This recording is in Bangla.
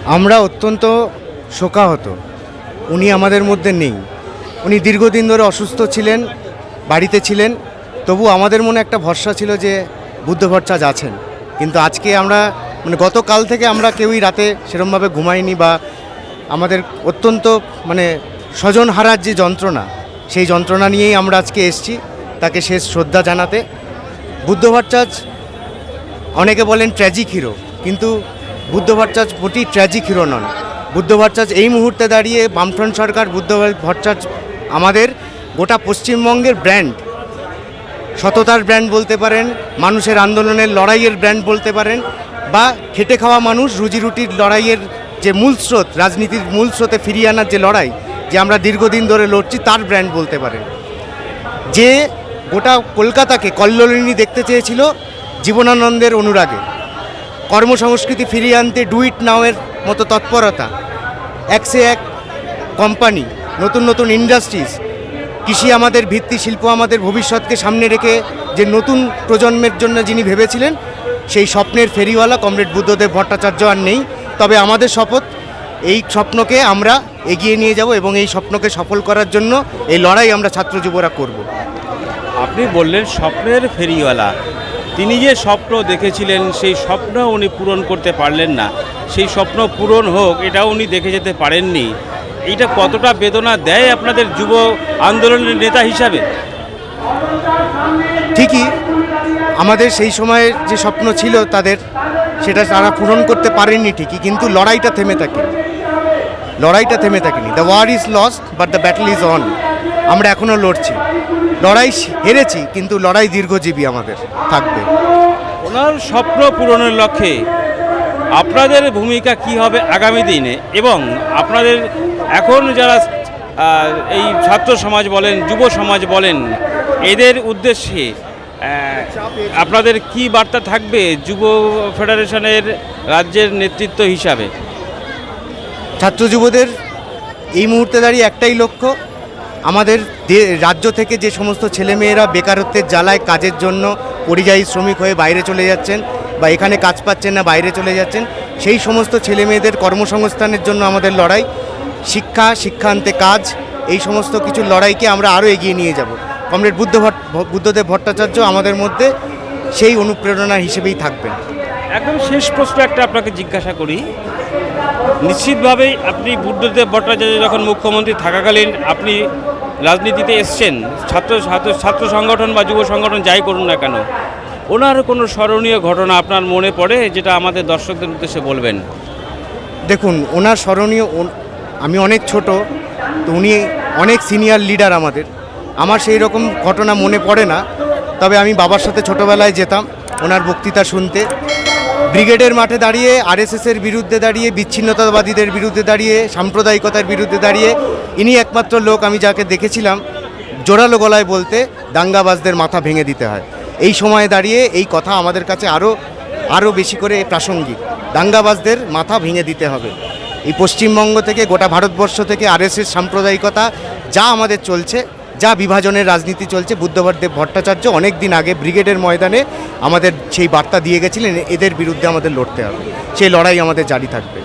আমরা অত্যন্ত শোকাহত। উনি আমাদের মধ্যে নেই। উনি দীর্ঘদিন ধরে অসুস্থ ছিলেন, বাড়িতে ছিলেন। তবু আমাদের মনে একটা ভরসা ছিল যে বুদ্ধ ভট্টাচার্য আছেন। কিন্তু আজকে আমরা গতকাল থেকে আমরা কেউই রাতে সেরমভাবে ঘুমাইনি, বা আমাদের অত্যন্ত স্বজন হারার যে যন্ত্রণা, সেই যন্ত্রণা নিয়েই আমরা আজকে এসেছি তাকে শেষ শ্রদ্ধা জানাতে। বুদ্ধ ভট্টাচার্য অনেকে বলেন ট্র্যাজিক হিরো, কিন্তু বুদ্ধ ভট্টাচার্য মোটেই ট্র্যাজিক হিরো নন। বুদ্ধ ভট্টাচার্য এই মুহূর্তে দাঁড়িয়ে বামফ্রন্ট সরকার বুদ্ধ ভট্টাচার্য আমাদের গোটা পশ্চিমবঙ্গের ব্র্যান্ড, সততার ব্র্যান্ড বলতে পারেন, মানুষের আন্দোলনের লড়াইয়ের ব্র্যান্ড বলতে পারেন, বা খেটে খাওয়া মানুষ রুজি রুটির লড়াইয়ের যে মূল স্রোত, রাজনীতির মূল স্রোতে ফিরিয়ে আনার যে লড়াই, যে আমরা দীর্ঘদিন ধরে লড়ছি, তার ব্র্যান্ড বলতে পারেন। যে গোটা কলকাতাকে কল্লোলিনী দেখতে চেয়েছিল জীবনানন্দের অনুরাগে, কর্মসংস্কৃতি ফিরিয়ে আনতে ডু ইট নাওয়ের মতো তৎপরতা, এক সে এক কোম্পানি, নতুন নতুন ইন্ডাস্ট্রিজ, কৃষি আমাদের ভিত্তি, শিল্প আমাদের ভবিষ্যৎকে সামনে রেখে যে নতুন প্রজন্মের জন্য যিনি ভেবেছিলেন, সেই স্বপ্নের ফেরিওয়ালা কমরেড বুদ্ধদেব ভট্টাচার্য আর নেই। তবে আমাদের শপথ, এই স্বপ্নকে আমরা এগিয়ে নিয়ে যাব এবং এই স্বপ্নকে সফল করার জন্য এই লড়াই আমরা ছাত্র যুবরা করব। আপনি বললেন স্বপ্নের ফেরিওয়ালা, তিনি যে স্বপ্ন দেখেছিলেন সেই স্বপ্ন উনি পূরণ করতে পারলেন না। সেই স্বপ্ন পূরণ হোক এটাও উনি দেখে যেতে পারেননি। এইটা কতটা বেদনা দেয় আপনাদের যুব আন্দোলনের নেতা হিসাবে? ঠিকই, আমাদের সেই সময়ের যে স্বপ্ন ছিল তাদের, সেটা তারা পূরণ করতে পারেননি ঠিকই, কিন্তু লড়াইটা থেমে থাকেনি। The war is lost but the battle is on. আমরা এখনও লড়ছি, লড়াই হেরেছি, কিন্তু লড়াই দীর্ঘজীবী আমাদের থাকবে। ওনার স্বপ্ন পূরণের লক্ষ্যে আপনাদের ভূমিকা কি হবে আগামী দিনে, এবং আপনাদের এখন যারা এই ছাত্র সমাজ বলেন, যুব সমাজ বলেন, এদের উদ্দেশ্যে আপনাদের কি বার্তা থাকবে যুব ফেডারেশনের রাজ্যের নেতৃত্ব হিসাবে? ছাত্র যুবদের এই মুহূর্তে দাঁড়িয়ে একটাই লক্ষ্য, আমাদের রাজ্য থেকে যে সমস্ত ছেলেমেয়েরা বেকারত্বের জ্বালায় কাজের জন্য পরিযায়ী শ্রমিক হয়ে বাইরে চলে যাচ্ছেন, বা এখানে কাজ পাচ্ছেন না, বাইরে চলে যাচ্ছেন, সেই সমস্ত ছেলেমেয়েদের কর্মসংস্থানের জন্য আমাদের লড়াই। শিক্ষান্তে কাজ, এই সমস্ত কিছু লড়াইকে আমরা আরও এগিয়ে নিয়ে যাব। কমরেড বুদ্ধদেব ভট্টাচার্য আমাদের মধ্যে সেই অনুপ্রেরণা হিসেবেই থাকবেন। একদম শেষ প্রশ্ন একটা আপনাকে জিজ্ঞাসা করি। নিশ্চিতভাবেই আপনি বুদ্ধদেব ভট্টাচার্য যখন মুখ্যমন্ত্রী থাকাকালীন আপনি রাজনীতিতে এসছেন, ছাত্র সংগঠন বা যুব সংগঠন যাই করুন না কেন, ওনার কোনো স্মরণীয় ঘটনা আপনার মনে পড়ে যেটা আমাদের দর্শকদের উদ্দেশ্যে বলবেন? দেখুন, ওনার স্মরণীয়, আমি অনেক ছোট, তো উনি অনেক সিনিয়র লিডার আমাদের। আমার সেই রকম ঘটনা মনে পড়ে না, তবে আমি বাবার সাথে ছোটোবেলায় যেতাম ওনার বক্তৃতা শুনতে। ব্রিগেডের মাঠে দাঁড়িয়ে আরএসএসের বিরুদ্ধে দাঁড়িয়ে, বিচ্ছিন্নতাবাদীদের বিরুদ্ধে দাঁড়িয়ে, সাম্প্রদায়িকতার বিরুদ্ধে দাঁড়িয়ে ইনি একমাত্র লোক আমি যাকে দেখেছিলাম জোরালো গলায় বলতে, দাঙ্গাবাজদের মাথা ভেঙে দিতে হয়। এই সময়ে দাঁড়িয়ে এই কথা আমাদের কাছে আরও বেশি করে প্রাসঙ্গিক। দাঙ্গাবাজদের মাথা ভেঙে দিতে হবে। এই পশ্চিমবঙ্গ থেকে, গোটা ভারতবর্ষ থেকে আরএসএস সাম্প্রদায়িকতা যা আমাদের চলছে, যা বিভাজনের রাজনীতি চলছে, বুদ্ধদেব ভট্টাচার্য অনেক দিন আগে ব্রিগেডের ময়দানে আমাদের সেই বার্তা দিয়ে গেছিলেন, এদের বিরুদ্ধে আমাদের লড়তে হবে। সেই লড়াই আমাদের জারি থাকবে।